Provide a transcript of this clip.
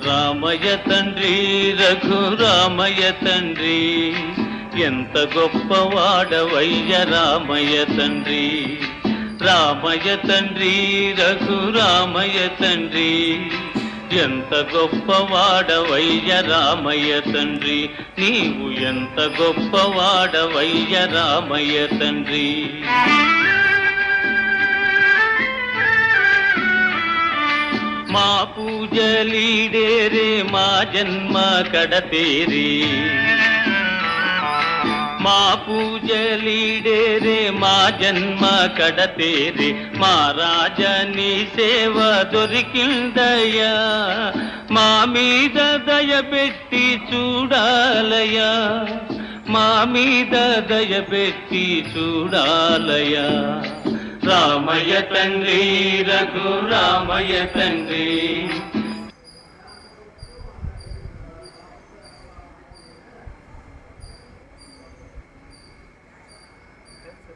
రామయ్య తండ్రి రఘురామయ్య తండ్రి ఎంత గొప్పవాడవయ్య రామయ్య తండ్రి. రామయ్య తండ్రి రఘురామయ్య తండ్రి ఎంత గొప్పవాడవయ్య రామయ్య తండ్రి. నీవు ఎంత గొప్పవాడవయ్య రామయ్య తండ్రి. మా పూజలీడేరే మా జన్మ కడతేరి. మా పూజలీడేరే మా జన్మ కడతేరి. మా రాజా నీ సేవ దొరికిందయ్యా. మా మీద దయపెట్టి చూడాలయ్యా. మా మీద దయపెట్టి చూడాలయ్యా. రామయ్య తండ్రి రఘురామయ్య తండ్రి